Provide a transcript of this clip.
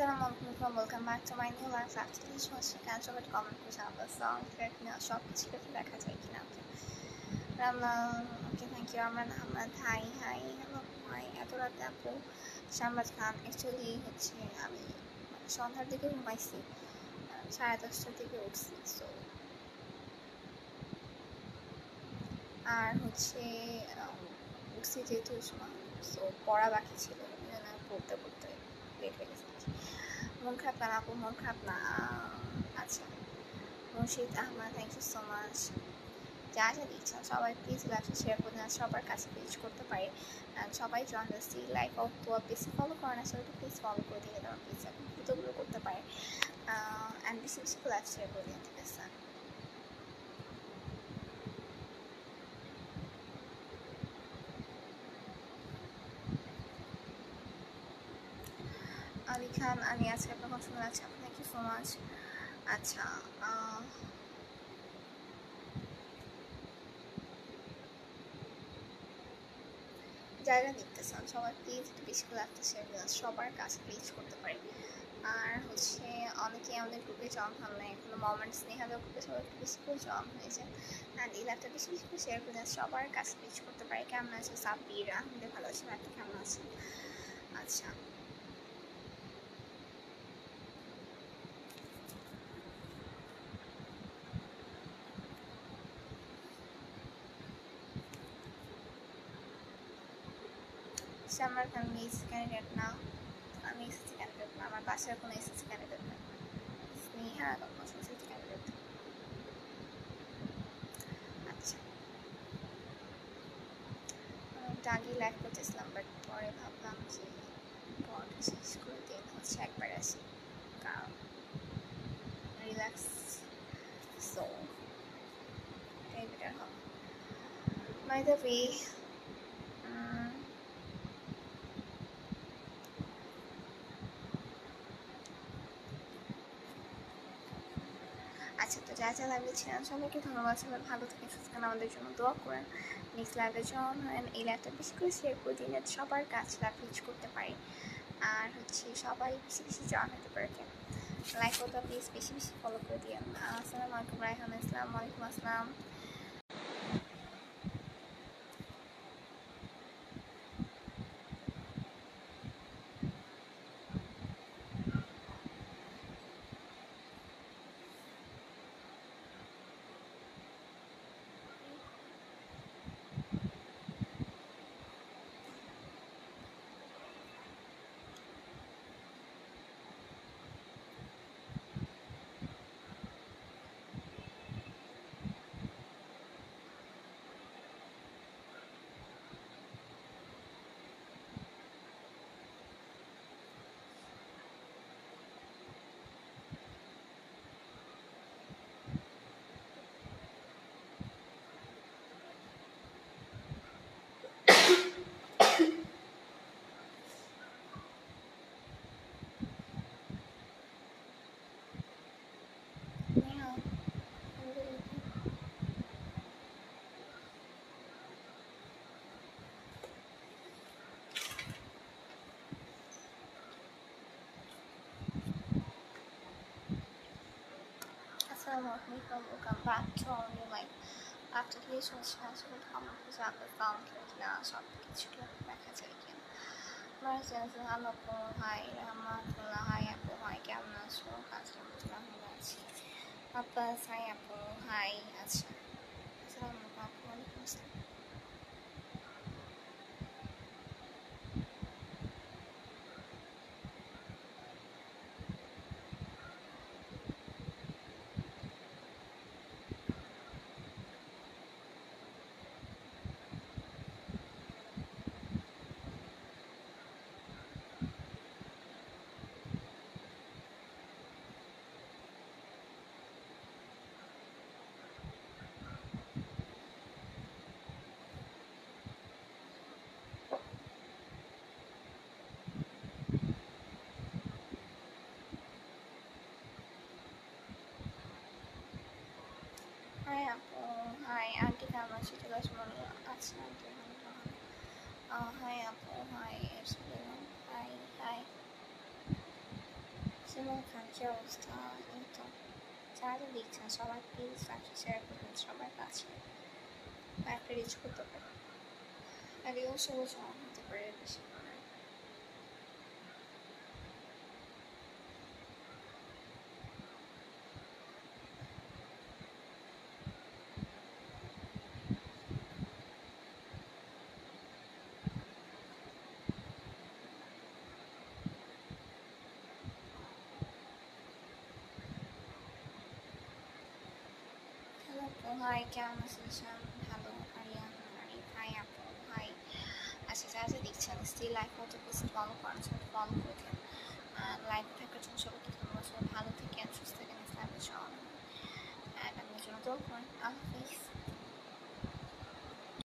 Assalamualaikum, welcome back to my new life after this was cancelled comment for example song track now shop ছিল দেখা যায় কিনা okay thank you Amran Ahmed hi hi hello hi এত রাতে আপু শাহবাজ খান actually হচ্ছে আমি সন্ধ্যার দিকে ঘুমাইছি 10:30টার দিকে উঠছি সো আর হচ্ছে উঠছি যেহেতু সময় সো পড়া বাকি ছিল পড়তে পড়তে লেট হয়ে গেছে মন খারাপ না আপু মন খারাপ না আচ্ছা Murshid Ahmed thank you so much যা যা দিচ্ছেন সবাই প্লিজ লাইভটা শেয়ার করে দেন সবার কাছে রিচ করতে পারে সবাই জয়েন করছি লাইভ অত বেশি ফলো করে না সেটা প্লিজ ফলো করে দিয়ে দেওয়া প্লিজ এখন ভিডিওগুলো করতে পারে অ্যান্ড বেশি বেশি লাইভ শেয়ার করে দিন ঠিক আছে আলী খান আমি আজকে আপনার কথা শুনে আছি থ্যাংক ইউ সো মাচ আচ্ছা যারা দেখতেছেন সবাই প্লিজ একটু বেশি করে লাইভটা শেয়ার করে সবার কাছে রিচ করতে পারি আর হচ্ছে অনেকে আমাদের গ্রুপে জয়েন হন না এখনো মোমেন্টস নেহাদের গ্রুপে সবাই একটু বেশি করে জয়েন হয়েছে অ্যান্ড এই লাইভটা বেশি বেশি করে শেয়ার করে দেন সবার কাছে রিচ করতে পারি কেমন আছে সাব্বির আহমেদের ভালো আছে লাইভটা কেমন আছে আচ্ছা আমার ফ্যামিলি এসএসসি ক্যান্ডিডেট না আমি এসএসসি ক্যান্ডিডেট না আমার বাসার কোনো এসএসসি ক্যান্ডিডেট না স্নেহা এসএসসি ক্যান্ডিডেট আচ্ছা আগে লাইভ করতেছিলাম বাট পরে ভাবলাম যে পড়াটা শেষ করে দিন হচ্ছে একবার আসি কারণ রিল্যাক্স সো এটাই বেটার হবে বাই দ্য ওয়ে আচ্ছা তো যা যা লাইভে ছিলেন সবাইকে ধন্যবাদ সবাই ভালো থেকে সুস্থ আমাদের জন্য দোয়া করেন নেক্সট লাইভে জয়েন হয় এই লাইভটা বেশি করে শেয়ার করে দিন সবার কাছে লাইভ রিচ করতে পারি আর হচ্ছে সবাই বেশি বেশি জয়েন হতে পারে লাইক করতে প্লিজ বেশি বেশি ফলো করে দিন আসসালামু আলাইকুম রায়হান ইসলাম ওয়ালাইকুম আসসালাম Welcome back to our new life after this was transferred from example found না সব কিছু দেখা যায় কিনা মার্সেন্সে হ্যালো আপু হাই রহমাতুল্লাহ হাই আপু হাই কেমন আছো কাজটা বুঝলাম ভালো আছি আব্বাস হাই আপু হাই আচ্ছা আসসালামু আলাইকুম ওয়ালাইকুম আসসালাম হাই আপু হাই আন্টি কেমন আছো চলে আসো আচ্ছা আন্টি হাই আপু হাই হাই হাই যেমন খান কি অবস্থা, এই তো যারা যা দেখছেন সবার প্লিজ লাইফটা শেয়ার করবেন সবার কাছে, লাইফটা রিচ করতে পারে, আর এই শুভ সময় হতে পারে বেশি করে। হ্যালো আপু, হাই, কেমন আছেন? হ্যালো আরিয়ান, আরি হাই আপু, হাই। আচ্ছা, যা যা দেখছেন স্টিল লাইফ হতে বেশি ফলো করার জন্য ফলো করে দেন। লাইফে থাকার জন্য সবাইকে ধন্যবাদ, সবাই ভালো থাকেন, সুস্থ থাকেন, ইসলামের সহ, অ্যান্ড আপনার জন্য দোয়া করেন। আল্লাহ হাফিজ।